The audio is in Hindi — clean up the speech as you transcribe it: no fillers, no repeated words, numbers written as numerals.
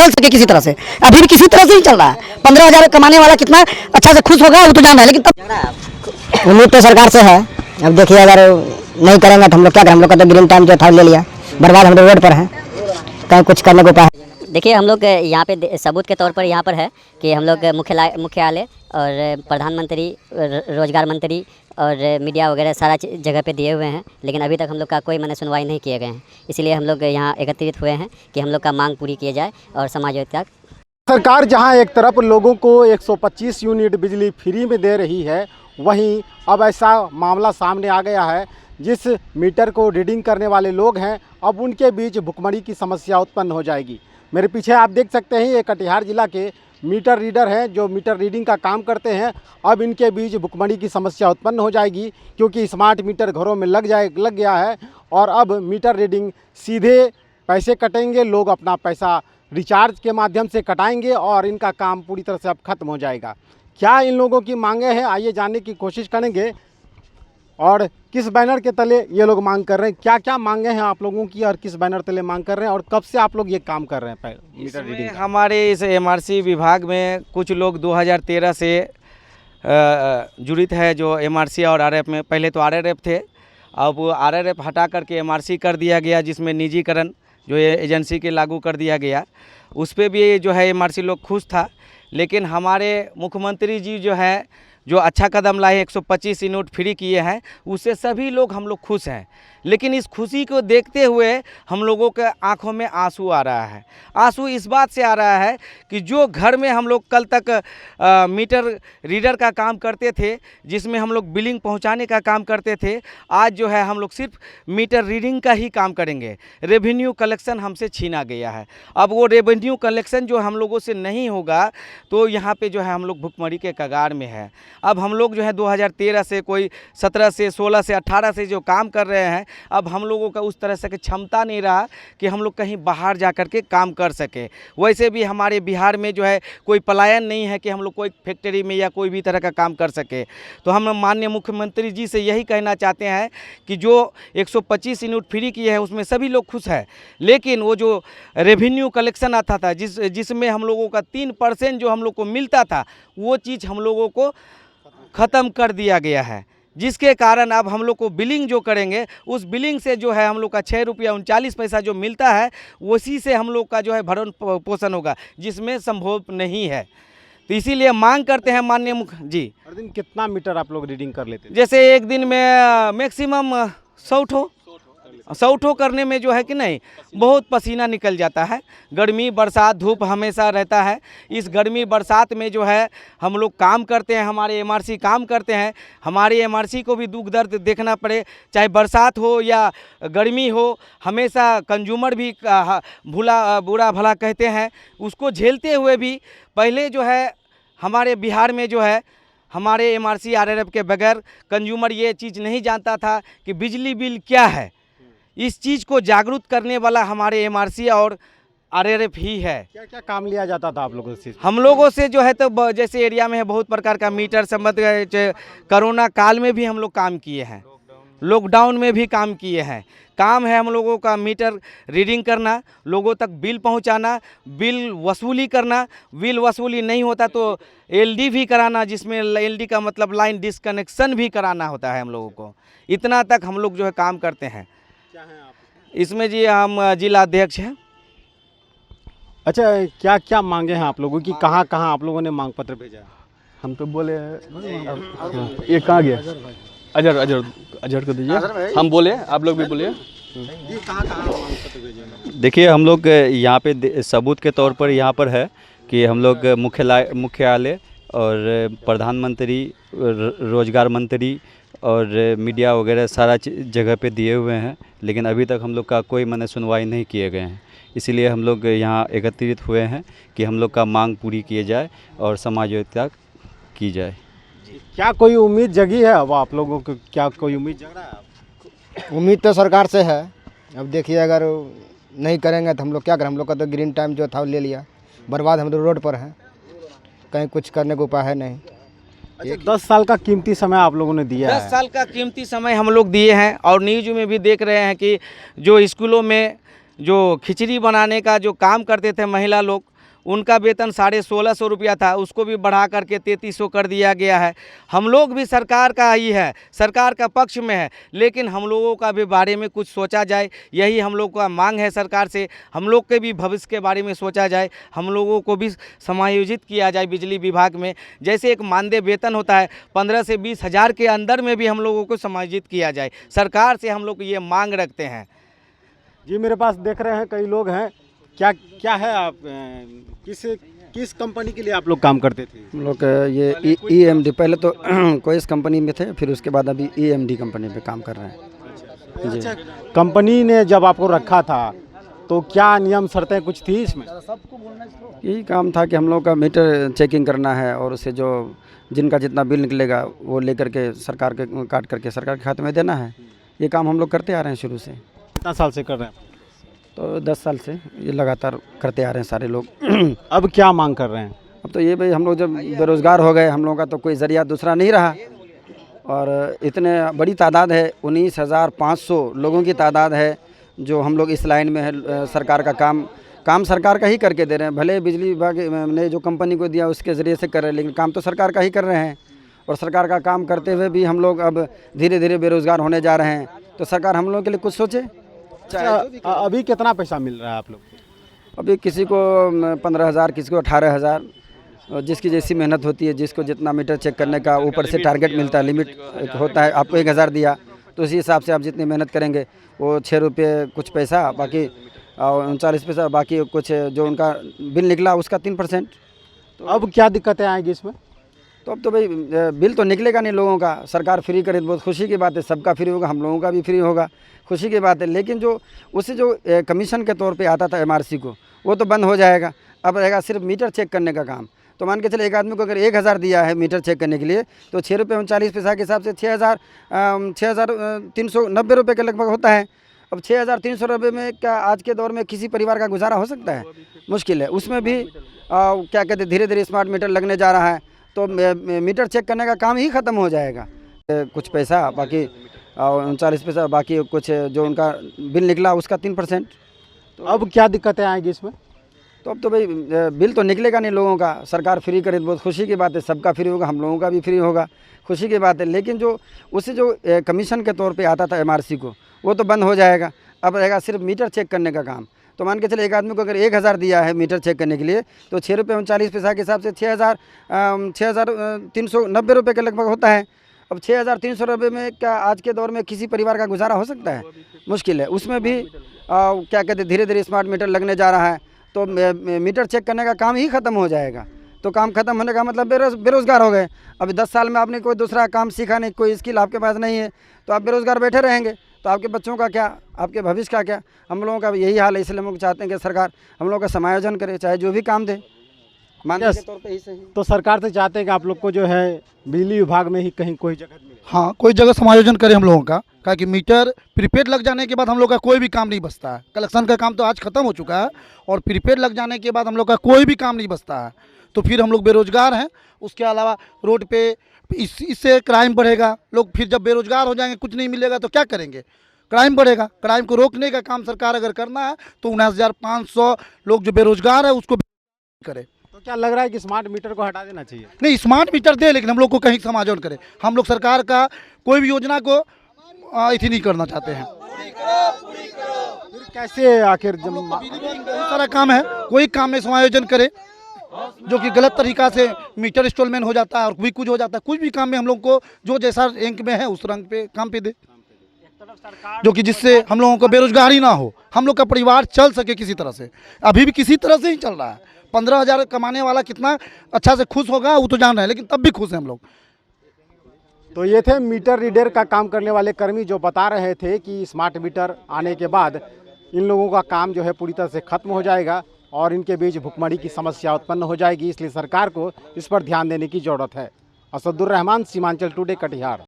चल सके किसी तरह से। अभी भी किसी तरह से ही चल रहा है। 15,000 कमाने वाला कितना अच्छा से खुश होगा वो तो जाना है, लेकिन तब उम्मीद तो सरकार से है। अब देखिए अगर नहीं करेंगे तो हम लोग क्या करें। हम लोग का तो ग्रीन टाइम जो था ले लिया, बर्बाद हम लोग रोड पर हैं, कहीं कुछ करने को उपाय। देखिए हम लोग यहाँ पे सबूत के तौर पर यहाँ पर है कि हम लोग मुख्यालय और प्रधानमंत्री, रोजगार मंत्री और मीडिया वगैरह सारा जगह पे दिए हुए हैं, लेकिन अभी तक हम लोग का कोई माने सुनवाई नहीं किए गए हैं। इसलिए हम लोग यहाँ एकत्रित हुए हैं कि हम लोग का मांग पूरी की जाए और समाज तक। सरकार जहां एक तरफ लोगों को 125 यूनिट बिजली फ्री में दे रही है, वहीं अब ऐसा मामला सामने आ गया है जिस मीटर को रीडिंग करने वाले लोग हैं अब उनके बीच भुखमरी की समस्या उत्पन्न हो जाएगी। मेरे पीछे आप देख सकते हैं ये कटिहार जिला के मीटर रीडर हैं जो मीटर रीडिंग का काम करते हैं। अब इनके बीच भुखमरी की समस्या उत्पन्न हो जाएगी क्योंकि स्मार्ट मीटर घरों में लग गया है और अब मीटर रीडिंग सीधे पैसे कटेंगे, लोग अपना पैसा रिचार्ज के माध्यम से कटाएंगे और इनका काम पूरी तरह से अब खत्म हो जाएगा। क्या इन लोगों की मांगे हैं, आइए जानने की कोशिश करेंगे और किस बैनर के तले ये लोग मांग कर रहे हैं, क्या क्या मांगे हैं आप लोगों की और किस बैनर तले मांग कर रहे हैं और कब से आप लोग ये काम कर रहे हैं मीटर रीडिंग का? हमारे इस एमआरसी विभाग में कुछ लोग 2013 से जुड़ित है, जो एमआरसी और आरएफ में। पहले तो आरएफ थे, अब आरएफ हटा करके एमआरसी कर दिया गया, जिसमें निजीकरण जो ये एजेंसी के लागू कर दिया गया। उस पर भी जो है एमआरसी लोग खुश था, लेकिन हमारे मुख्यमंत्री जी जो है जो अच्छा कदम लाए 125 यूनिट फ्री किए हैं, उससे सभी लोग हम लोग खुश हैं। लेकिन इस खुशी को देखते हुए हम लोगों के आंखों में आंसू आ रहा है। आंसू इस बात से आ रहा है कि जो घर में हम लोग कल तक मीटर रीडर का काम करते थे, जिसमें हम लोग बिलिंग पहुंचाने का काम करते थे, आज जो है हम लोग सिर्फ मीटर रीडिंग का ही काम करेंगे। रेवेन्यू कलेक्शन हमसे छीना गया है। अब वो रेवेन्यू कलेक्शन जो हम लोगों से नहीं होगा तो यहाँ पे जो है हम लोग भुखमरी के कगार में है। अब हम लोग जो है 2013 से, कोई 17 से, 16 से, 18 से जो काम कर रहे हैं, अब हम लोगों का उस तरह से क्षमता नहीं रहा कि हम लोग कहीं बाहर जा कर के काम कर सके। वैसे भी हमारे बिहार में जो है कोई पलायन नहीं है कि हम लोग कोई फैक्ट्री में या कोई भी तरह का काम कर सके। तो हम माननीय मुख्यमंत्री जी से यही कहना चाहते हैं कि जो 125 यूनिट फ्री किए हैं उसमें सभी लोग खुश हैं, लेकिन वो जो रेवेन्यू कलेक्शन आता था जिसमें हम लोगों का 3% जो हम लोग को मिलता था, वो चीज़ हम लोगों को ख़त्म कर दिया गया है, जिसके कारण अब हम लोग को बिलिंग जो करेंगे उस बिलिंग से जो है हम लोग का 6 रुपया 39 पैसा जो मिलता है उसी से हम लोग का जो है भरण पोषण होगा, जिसमें संभव नहीं है। तो इसीलिए मांग करते हैं माननीय मुख्य जी। हर दिन कितना मीटर आप लोग रीडिंग कर लेते हैं? जैसे एक दिन में मैक्सिमम 100 ठो करने में जो है कि नहीं बहुत पसीना निकल जाता है। गर्मी बरसात धूप हमेशा रहता है। इस गर्मी बरसात में जो है हम लोग काम करते हैं, हमारे एमआरसी काम करते हैं। हमारे एमआरसी को भी दुख दर्द देखना पड़े, चाहे बरसात हो या गर्मी हो, हमेशा कंज्यूमर भी बुरा भला कहते हैं। उसको झेलते हुए भी पहले जो है हमारे बिहार में जो है हमारे एमआरसी आरएफ के बगैर कंज्यूमर ये चीज़ नहीं जानता था कि बिजली बिल क्या है। इस चीज़ को जागरूक करने वाला हमारे एमआरसी और आरएफ ही है। क्या क्या काम लिया जाता था आप लोगों से? हम लोगों से जो है तो जैसे एरिया में है बहुत प्रकार का मीटर संबंध, कोरोना काल में भी हम लोग काम किए हैं, लॉकडाउन में भी काम किए हैं। काम है हम लोगों का मीटर रीडिंग करना, लोगों तक बिल पहुंचाना, बिल वसूली करना। बिल वसूली नहीं होता तो एलडी भी कराना, जिसमें एलडी का मतलब लाइन डिसकनेक्शन भी कराना होता है हम लोगों को। इतना तक हम लोग जो है काम करते हैं। क्या है आप इसमें जी हम जिला अध्यक्ष हैं। अच्छा, क्या क्या मांगे हैं आप लोगों की? कहाँ कहाँ आप लोगों ने मांग पत्र भेजा? हम तो बोले ये कहाँ गया? अजहर को दीजिए, हम बोले, आप लोग भी बोलिए। ये कहाँ कहाँ मांग पत्र भेजे? देखिए हम लोग यहाँ पे सबूत के तौर पर यहाँ पर है कि हम लोग मुख्यालय और प्रधानमंत्री, रोजगार मंत्री और मीडिया वगैरह सारा जगह पे दिए हुए हैं, लेकिन अभी तक हम लोग का कोई माने सुनवाई नहीं किए गए हैं। इसीलिए हम लोग यहाँ एकत्रित हुए हैं कि हम लोग का मांग पूरी किए जाए और समाजोत्या की जाए। क्या कोई उम्मीद जगी है अब आप लोगों को? क्या कोई उम्मीद जग रहा है? उम्मीद तो सरकार से है। अब देखिए अगर नहीं करेंगे तो हम लोग क्या करें। हम लोग का तो ग्रीन टाइम जो था ले लिया, बर्बाद हम लोग रोड पर हैं, कहीं कुछ करने को उपाय है नहीं। अच्छा, 10 साल का कीमती समय आप लोगों ने दिया है। 10 साल का कीमती समय हम लोग दिए हैं और न्यूज़ में भी देख रहे हैं कि जो स्कूलों में जो खिचड़ी बनाने का जो काम करते थे महिला लोग, उनका वेतन 1650 रुपया था, उसको भी बढ़ा करके 3300 कर दिया गया है। हम लोग भी सरकार का ही है, सरकार का पक्ष में है, लेकिन हम लोगों का भी बारे में कुछ सोचा जाए, यही हम लोग का मांग है सरकार से। हम लोग के भी भविष्य के बारे में सोचा जाए, हम लोगों को भी समायोजित किया जाए बिजली विभाग में। जैसे एक मानदेय वेतन होता है 15 से 20 हज़ार के अंदर में भी हम लोगों को समायोजित किया जाए। सरकार से हम लोग ये मांग रखते हैं। जी मेरे पास देख रहे हैं कई लोग हैं। क्या क्या है आप किस कंपनी के लिए आप लोग काम करते थे? हम लोग ये EMD पहले तो कोई इस कंपनी में थे, फिर उसके बाद अभी EMD कंपनी पे काम कर रहे हैं। अच्छा, कंपनी ने जब आपको रखा था तो क्या नियम शर्तें कुछ थी इसमें? यही काम था कि हम लोग का मीटर चेकिंग करना है और उससे जो जिनका जितना बिल निकलेगा वो लेकर के सरकार के काट करके सरकार के खाते में देना है। ये काम हम लोग करते आ रहे हैं शुरू से। कितना साल से कर रहे हैं? तो 10 साल से ये लगातार करते आ रहे हैं सारे लोग। अब क्या मांग कर रहे हैं? अब तो ये भाई हम लोग जब बेरोज़गार हो गए, हम लोगों का तो कोई ज़रिया दूसरा नहीं रहा और इतने बड़ी तादाद है, 19,500 लोगों की तादाद है जो हम लोग इस लाइन में है। सरकार का काम सरकार का ही करके दे रहे हैं। भले बिजली विभाग ने जो कंपनी को दिया उसके ज़रिए से कर रहे हैं, लेकिन काम तो सरकार का ही कर रहे हैं। और सरकार का काम करते हुए भी हम लोग अब धीरे धीरे बेरोज़गार होने जा रहे हैं। तो सरकार हम लोगों के लिए कुछ सोचे। अभी कितना पैसा मिल रहा है आप लोग को? अभी किसी को 15,000, किसी को 18,000, जिसकी जैसी मेहनत होती है, जिसको जितना मीटर चेक करने का ऊपर से टारगेट मिलता है, लिमिट होता है। आपको 1,000 दिया तो उसी हिसाब से आप जितनी मेहनत करेंगे वो 6 रुपये कुछ पैसा, बाकी 39 पैसा, बाकी कुछ जो उनका बिल निकला उसका 3%। तो अब क्या दिक्कतें आएंगी इसमें? तो अब तो भाई बिल तो निकलेगा नहीं लोगों का। सरकार फ्री करे तो बहुत खुशी की बात है, सबका फ्री होगा, हम लोगों का भी फ्री होगा, खुशी की बात है। लेकिन जो उससे जो कमीशन के तौर पे आता था MRC को, वो तो बंद हो जाएगा। अब रहेगा सिर्फ मीटर चेक करने का काम। तो मान के चले एक आदमी को अगर 1,000 दिया है मीटर चेक करने के लिए, तो 6 रुपये 39 पैसा के हिसाब से 6,390 रुपये के लगभग होता है। अब 6,300 रुपये में क्या आज के दौर में किसी परिवार का गुजारा हो सकता है? मुश्किल है। उसमें भी क्या कहते हैं, धीरे धीरे स्मार्ट मीटर लगने जा रहा है, तो मीटर चेक करने का काम ही ख़त्म हो जाएगा। कुछ पैसा, बाकी 39 पैसा, बाकी कुछ जो उनका बिल निकला उसका 3%। तो अब क्या दिक्कतें आएंगी इसमें? तो अब तो भाई बिल तो निकलेगा नहीं लोगों का। सरकार फ्री करे तो बहुत खुशी की बात है, सबका फ्री होगा, हम लोगों का भी फ्री होगा, खुशी की बात है। लेकिन जो उससे जो कमीशन के तौर पे आता था MRC को, वो तो बंद हो जाएगा। अब रहेगा सिर्फ मीटर चेक करने का काम। तो मान के चले एक आदमी को अगर 1,000 दिया है मीटर चेक करने के लिए, तो 6 रुपये 39 पैसा के हिसाब से 6,390 रुपये के लगभग होता है। अब 6,300 रुपये में क्या आज के दौर में किसी परिवार का गुजारा हो सकता है? मुश्किल है। उसमें भी क्या कहते हैं, धीरे धीरे स्मार्ट मीटर लगने जा रहा है, तो मीटर चेक करने का काम ही ख़त्म हो जाएगा। तो काम ख़त्म होने का मतलब बेरोज़गार हो गए। अभी 10 साल में आपने कोई दूसरा काम सीखा नहीं, कोई स्किल आपके पास नहीं है, तो आप बेरोज़गार बैठे रहेंगे। तो आपके बच्चों का क्या, आपके भविष्य का क्या? हम लोगों का यही हाल है। इसलिए हम लोग चाहते हैं कि सरकार हम लोगों का समायोजन करे, चाहे जो भी काम दे, मानने के तौर पे ही सही। तो सरकार से चाहते हैं कि आप लोग को जो है बिजली विभाग में ही कहीं कोई जगह मिले। हाँ, कोई जगह समायोजन करे हम लोगों का, कि मीटर प्रीपेड लग जाने के बाद हम लोग का कोई भी काम नहीं बचता है। कलेक्शन का काम तो आज ख़त्म हो चुका है और प्रीपेड लग जाने के बाद हम लोग का कोई भी काम नहीं बचता है। तो फिर हम लोग बेरोज़गार हैं। उसके अलावा रोड पे इससे क्राइम बढ़ेगा। लोग फिर जब बेरोज़गार हो जाएंगे, कुछ नहीं मिलेगा तो क्या करेंगे? क्राइम बढ़ेगा। क्राइम को रोकने का काम सरकार अगर करना है तो 19,500 लोग जो बेरोज़गार है उसको करे। तो क्या लग रहा है कि स्मार्ट मीटर को हटा देना चाहिए? नहीं, स्मार्ट मीटर दे, लेकिन हम लोग को कहीं समायोजन करे। हम लोग सरकार का कोई भी योजना को इतनी नहीं करना चाहते हैं। फिर कैसे आखिर बहुत सारा काम है, कोई काम में समायोजन करे जो कि गलत तरीका से मीटर इंस्टॉलमेंट हो जाता है और भी कुछ हो जाता है। कुछ भी काम में हम लोग को जो जैसा रैंक में है उस रंग पे काम पे दे, जो कि जिससे हम लोगों को बेरोजगारी ना हो, हम लोग का परिवार चल सके किसी तरह से। अभी भी किसी तरह से ही चल रहा है। 15,000 कमाने वाला कितना अच्छा से खुश होगा वो तो जान रहे हैं, लेकिन तब भी खुश हैं हम लोग। तो ये थे मीटर रीडर का काम करने वाले कर्मी जो बता रहे थे कि स्मार्ट मीटर आने के बाद इन लोगों का काम जो है पूरी तरह से खत्म हो जाएगा और इनके बीच भुखमरी की समस्या उत्पन्न हो जाएगी। इसलिए सरकार को इस पर ध्यान देने की ज़रूरत है। असदुर रहमान, सीमांचल टुडे, कटिहार।